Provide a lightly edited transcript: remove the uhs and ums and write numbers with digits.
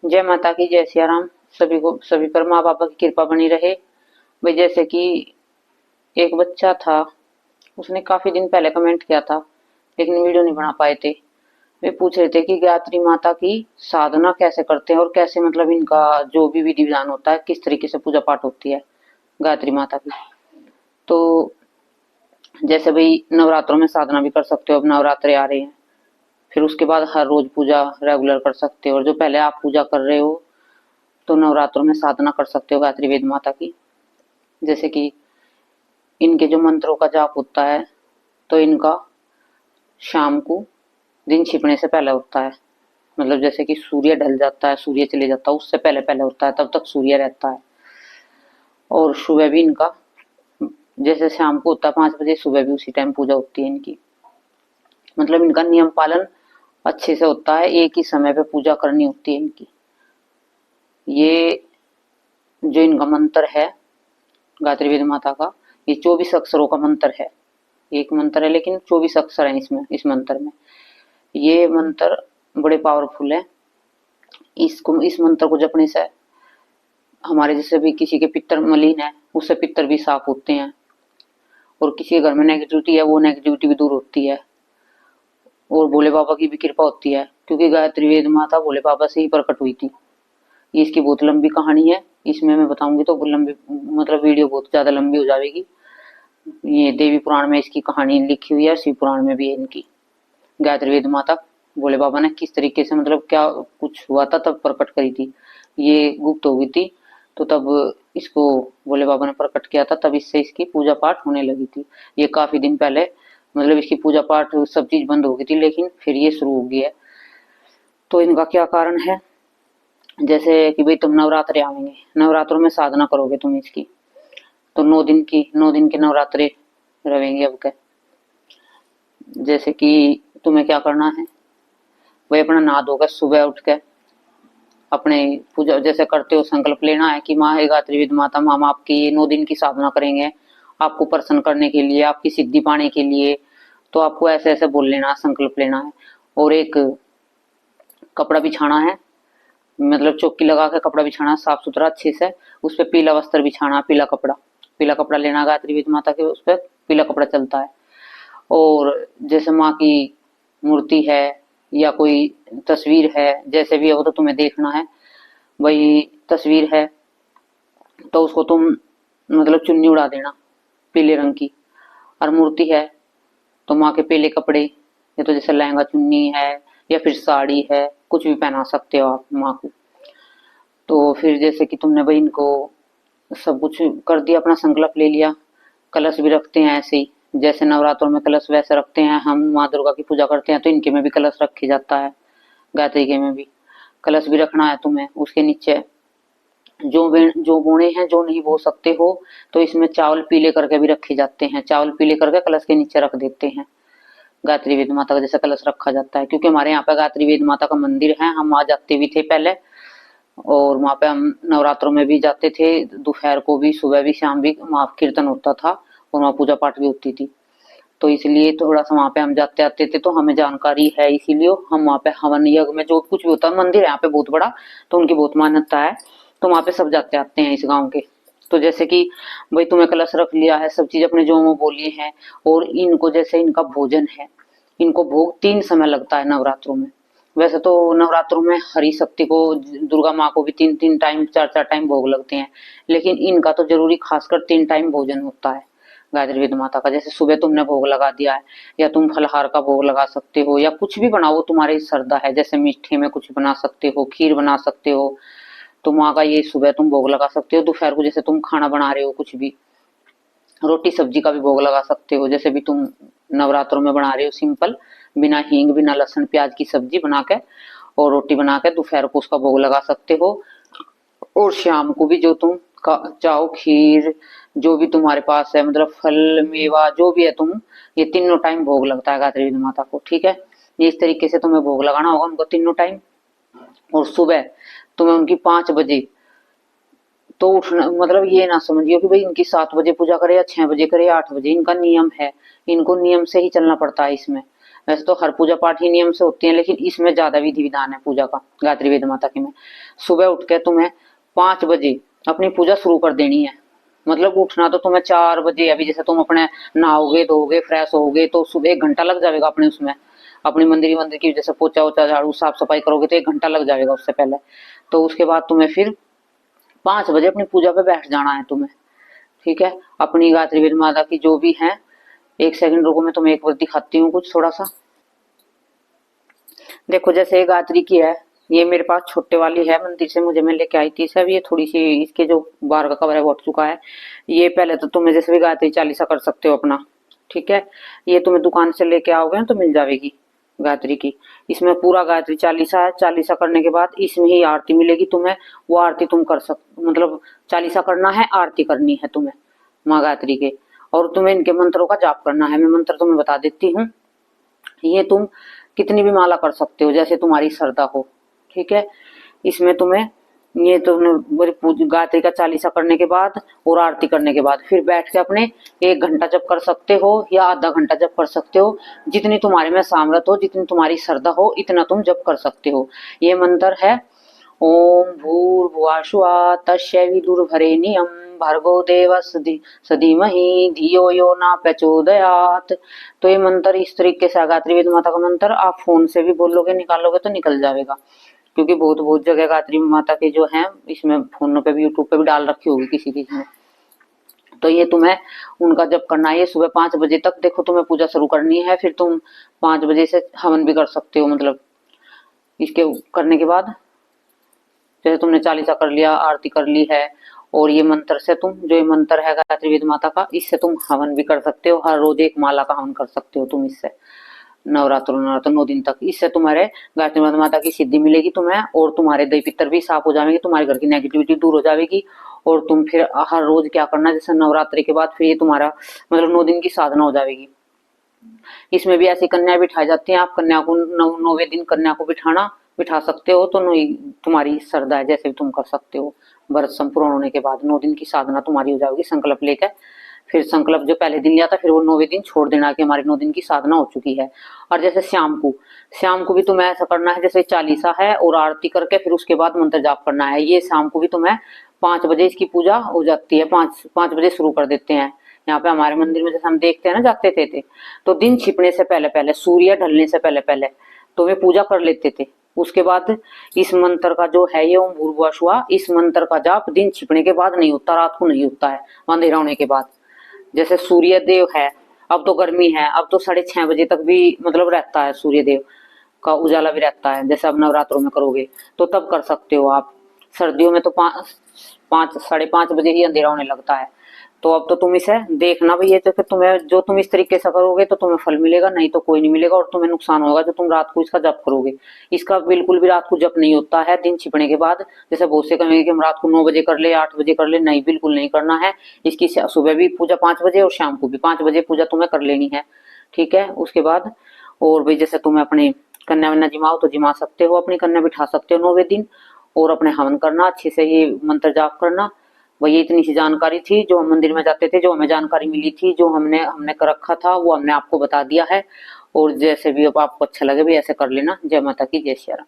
जय माता की, जय सिया राम। सभी को, सभी पर माँ बापा की कृपा बनी रहे। भाई जैसे कि एक बच्चा था, उसने काफी दिन पहले कमेंट किया था, लेकिन वीडियो नहीं बना पाए थे। वे पूछ रहे थे कि गायत्री माता की साधना कैसे करते हैं और कैसे, मतलब इनका जो भी विधि विधान होता है, किस तरीके से पूजा पाठ होती है गायत्री माता की। तो जैसे भाई नवरात्रों में साधना भी कर सकते हो, अब नवरात्रे आ रहे हैं। फिर उसके बाद हर रोज पूजा रेगुलर कर सकते हो, और जो पहले आप पूजा कर रहे हो तो नवरात्रों में साधना कर सकते हो गायत्री वेद माता की। जैसे कि इनके जो मंत्रों का जाप होता है, तो इनका शाम को दिन छिपने से पहले होता है। मतलब जैसे कि सूर्य ढल जाता है, सूर्य चले जाता है, उससे पहले पहले होता है, तब तक सूर्य रहता है। और सुबह भी इनका जैसे शाम को होता है 5 बजे, सुबह भी उसी टाइम पूजा होती है इनकी। मतलब इनका नियम पालन अच्छे से होता है, एक ही समय पे पूजा करनी होती है इनकी। ये जो इनका मंत्र है गायत्री वेद माता का, ये 24 अक्षरों का मंत्र है। एक मंत्र है लेकिन 24 अक्षर है इसमें, इस मंत्र में। ये मंत्र बड़े पावरफुल है। इसको, इस मंत्र को जपने से हमारे जैसे भी किसी के पित्तर मलिन है, उससे पित्तर भी साफ होते हैं, और किसी के घर में नेगेटिविटी है, वो नेगेटिविटी भी दूर होती है, और भोले बाबा की भी कृपा होती है, क्योंकि गायत्री वेद माता भोले बाबा से ही प्रकट हुई थी। ये इसकी बहुत लंबी कहानी है, इसमें मैं बताऊंगी तो लंबी, मतलब वीडियो बहुत ज्यादा लंबी हो जाएगी। ये देवी पुराण में इसकी कहानी लिखी हुई है, शिव पुराण में भी है इनकी। गायत्री वेद माता भोले बाबा ने किस तरीके से, मतलब क्या कुछ हुआ था तब प्रकट करी थी, ये गुप्त हो गई थी, तो तब इसको भोले बाबा ने प्रकट किया था, तब इससे इसकी पूजा पाठ होने लगी थी। ये काफी दिन पहले, मतलब इसकी पूजा पाठ सब चीज बंद हो गई थी, लेकिन फिर ये शुरू हो गई है। तो इनका क्या कारण है, जैसे कि भाई तुम नवरात्रे आएंगे, नवरात्रों में साधना करोगे तुम इसकी, तो 9 दिन के नवरात्रे रहेंगे अब के। जैसे कि तुम्हें क्या करना है, वही अपना नहा धोकर सुबह उठ के अपने पूजा जैसे करते हो, संकल्प लेना है कि माँ हे गायत्री विद माता, हम आपकी ये 9 दिन की साधना करेंगे, आपको प्रसन्न करने के लिए, आपकी सिद्धि पाने के लिए। तो आपको ऐसे ऐसे बोल लेना, संकल्प लेना है। और एक कपड़ा बिछाना है, मतलब चौकी लगा के कपड़ा बिछाना साफ सुथरा अच्छे से, उस पर पीला वस्त्र बिछाना, पीला कपड़ा लेना गायत्री विद माता के, उस पर पीला कपड़ा चलता है। और जैसे माँ की मूर्ति है या कोई तस्वीर है, जैसे भी है वो तो तुम्हें देखना है। वही तस्वीर है तो उसको तुम, मतलब चुन्नी उड़ा देना पीले रंग की। और मूर्ति है तो माँ के पीले कपड़े, या तो जैसे लहंगा चुन्नी है या फिर साड़ी है, कुछ भी पहना सकते हो आप माँ को। तो फिर जैसे कि तुमने भाई इनको सब कुछ कर दिया, अपना संकल्प ले लिया। कलश भी रखते हैं ऐसे ही, जैसे नवरात्रों में कलश वैसे रखते हैं, हम माँ दुर्गा की पूजा करते हैं तो इनके में भी कलश रखे जाता है, गायत्री के में भी कलश भी रखना है तुम्हें। उसके नीचे जो बोने हैं, जो नहीं बो सकते हो, तो इसमें चावल पीले करके भी रखे जाते हैं, चावल पीले करके कलश के नीचे रख देते हैं। गायत्री वेद माता का जैसे कलश रखा जाता है, क्योंकि हमारे यहाँ पे गायत्री वेद माता का मंदिर है, हम वहां जाते भी थे पहले, और वहां पे हम नवरात्रों में भी जाते थे, दोपहर को भी, सुबह भी, शाम भी वहां कीर्तन होता था, और वहां पूजा पाठ भी होती थी। तो इसलिए थोड़ा सा वहां पे हम जाते आते थे, तो हमें जानकारी है, इसीलिए हम वहां पे हवन यज्ञ में जो कुछ भी होता है, मंदिर है यहाँ पे बहुत बड़ा, तो उनकी बहुत मान्यता है, तो वहां पे सब जाते आते हैं इस गाँव के। तो जैसे कि भाई तुम्हें कलश रख लिया है, सब चीज अपने जो वो बोली है, और इनको जैसे इनका भोजन है, इनको भोग 3 समय लगता है नवरात्रों में। वैसे तो नवरात्रों में हरि शक्ति को, दुर्गा माँ को भी 3-3 टाइम, 4-4 टाइम भोग लगते हैं, लेकिन इनका तो जरूरी खासकर 3 टाइम भोजन होता है गायत्री वेद माता का। जैसे सुबह तुमने भोग लगा दिया है, या तुम फलहार का भोग लगा सकते हो, या कुछ भी बनाओ तुम्हारी श्रद्धा है, जैसे मीठे में कुछ बना सकते हो, खीर बना सकते हो, तो माँ का ये सुबह तुम भोग लगा सकते हो। दोपहर को जैसे तुम खाना बना रहे हो, कुछ भी रोटी सब्जी का भी भोग लगा सकते हो, जैसे भी तुम नवरात्रों में बना रहे हो सिंपल, बिना हींग बिना लहसुन प्याज की सब्जी बना के और रोटी बना के दोपहर को उसका भोग लगा सकते हो। और शाम को भी जो तुम चाहो, खीर, जो भी तुम्हारे पास है, मतलब फल मेवा जो भी है, तुम ये 3 टाइम भोग लगता है गायत्री माता को, ठीक है। ये इस तरीके से तुम्हें भोग लगाना होगा उनको 3 टाइम। और सुबह तुम्हें उनकी 5 बजे तो उठना, मतलब ये ना समझियो कि भाई इनकी 7 बजे पूजा करे या 6 बजे करे या 8 बजे, इनका नियम है, इनको नियम से ही चलना पड़ता है इसमें। वैसे तो हर पूजा पाठ ही नियम से होती है, लेकिन इसमें ज्यादा विधि विधान है पूजा का गायत्री वेद माता की में। सुबह उठ के तुम्हें 5 बजे अपनी पूजा शुरू कर देनी है। मतलब उठना तो तुम्हें 4 बजे, अभी जैसे तुम अपने नहाओगे धोगे फ्रेश होगे तो सुबह 1 घंटा लग जाएगा अपने उसमें, अपनी मंदिर की जैसे पोचा वोचा झाड़ू साफ सफाई करोगे तो 1 घंटा लग जाएगा उससे पहले। तो उसके बाद तुम्हें फिर 5 बजे अपनी पूजा पे बैठ जाना है तुम्हें। ठीक है, अपनी गायत्री वेद माता की जो भी है, 1 सेकंड रुको, मैं तुम्हें एक बार दिखाती हूँ कुछ थोड़ा सा। देखो जैसे ये गायत्री की है, ये मेरे पास छोटे वाली है, मंदिर से मुझे मैं लेके आई थी सब। ये थोड़ी सी इसके जो बाहर का कवर है वो हट चुका है। ये पहले तो तुम्हें जैसे भी गायत्री चालीसा कर सकते हो अपना। ठीक है, ये तुम्हें दुकान से लेके आओगे ना तो मिल जाएगी गायत्री की। इसमें पूरा गायत्री चालीसा है। चालीसा करने के बाद इसमें ही आरती मिलेगी तुम्हें, वो आरती तुम कर मतलब चालीसा करना है, आरती करनी है तुम्हें माँ गायत्री के, और तुम्हें इनके मंत्रों का जाप करना है। मैं मंत्र तुम्हें बता देती हूँ। ये तुम कितनी भी माला कर सकते हो जैसे तुम्हारी श्रद्धा हो। ठीक है, इसमें तुम्हें ये तुमने गायत्री का चालीसा करने के बाद और आरती करने के बाद फिर बैठ के अपने 1 घंटा जप कर सकते हो या आधा घंटा जप कर सकते हो। जितनी तुम्हारे में सामर्थ्य हो, जितनी तुम्हारी श्रद्धा हो, इतना तुम जप कर सकते हो। ये मंत्र है ओम भूर्भुवः स्वः तस्य विदुर्वरेण्यं भर्गो देवस्य धीमहि धियो यो न प्रचोदयात्। तो ये मंत्र इस तरीके से गायत्री वेद माता का मंत्र आप फोन से भी बोलोगे, निकालोगे तो निकल जाएगा, क्योंकि बहुत जगह गायत्री माता के जो है इसमें फोनों पे भी यूट्यूब पे भी डाल रखी होगी किसी किसी ने। तो ये तुम्हें उनका जप करना है। ये सुबह 5 बजे तक देखो तुम्हें पूजा शुरू करनी है। फिर तुम 5 बजे से हवन भी कर सकते हो। मतलब इसके करने के बाद जैसे तुमने चालीसा कर लिया, आरती कर ली है, और ये मंत्र से तुम जो ये मंत्र है गायत्री वेद माता का, इससे तुम हवन भी कर सकते हो। हर रोज एक माला का हवन कर सकते हो तुम इससे, नवरात्र 9 दिन तक। इससे तुम्हारे गायत्री माता की सिद्धि मिलेगी तुम्हें, और तुम्हारे दई पितर भी साफ हो जाएंगे, तुम्हारे घर की नेगेटिविटी दूर हो जाएगी। और तुम फिर हर रोज क्या करना, जैसे नवरात्रि के बाद फिर ये तुम्हारा मतलब 9 दिन की साधना हो जाएगी। इसमें भी ऐसी कन्या बिठाई जाती है। आप कन्या को 9वें दिन कन्या को बिठा सकते हो। तो तुम्हारी श्रद्धा है जैसे भी तुम कर सकते हो। व्रत संपूर्ण होने के बाद 9 दिन की साधना तुम्हारी हो जाएगी संकल्प लेकर। फिर संकल्प जो पहले दिन लिया था फिर वो 9वें दिन छोड़ देना कि हमारी 9 दिन की साधना हो चुकी है। और जैसे शाम को भी तुम्हें ऐसा करना है, जैसे चालीसा है और आरती करके फिर उसके बाद मंत्र जाप करना है। ये शाम को भी तुम्हें 5 बजे इसकी पूजा हो जाती है। 5 बजे शुरू कर देते हैं। यहाँ पे हमारे मंदिर में जैसे हम देखते हैं ना, जाते थे तो दिन छिपने से पहले पहले, सूर्य ढलने से पहले पहले तो वे पूजा कर लेते थे। उसके बाद इस मंत्र का जो है ये ओम भूर्भुवः स्वः, इस मंत्र का जाप दिन छिपने के बाद नहीं होता, रात को नहीं होता है, अंधेरा होने के बाद। जैसे सूर्य देव है, अब तो गर्मी है, अब तो 6:30 बजे तक भी मतलब रहता है, सूर्य देव का उजाला भी रहता है। जैसे अब नवरात्रों में करोगे तो तब कर सकते हो आप। सर्दियों में तो 5-5:30 बजे ही अंधेरा होने लगता है। तो अब तो तुम इसे देखना भैया, तो फिर तुम्हें जो तुम इस तरीके से करोगे तो तुम्हें फल मिलेगा, नहीं तो कोई नहीं मिलेगा। और तुम्हें नुकसान होगा जो तुम रात को इसका जप करोगे। इसका बिल्कुल भी रात को जप नहीं होता है दिन छिपने के बाद। जैसे बहुत से कहेंगे कि हम रात को 9 बजे कर ले, 8 बजे कर ले, नहीं, बिल्कुल नहीं करना है। इसकी सुबह भी पूजा 5 बजे और शाम को भी 5 बजे पूजा तुम्हें कर लेनी है। ठीक है, उसके बाद और भाई जैसे तुम्हें अपने कन्या वन्या जिमाओ तो जिमा सकते हो, अपनी कन्या बिठा सकते हो 9वें दिन, और अपने हवन करना, अच्छे से ये मंत्र जाप करना। वही इतनी सी जानकारी थी जो हम मंदिर में जाते थे, जो हमें जानकारी मिली थी, जो हमने कर रखा था, वो हमने आपको बता दिया है। और जैसे भी अब आपको अच्छा लगे भी ऐसे कर लेना। जय माता की, जय श्री राम।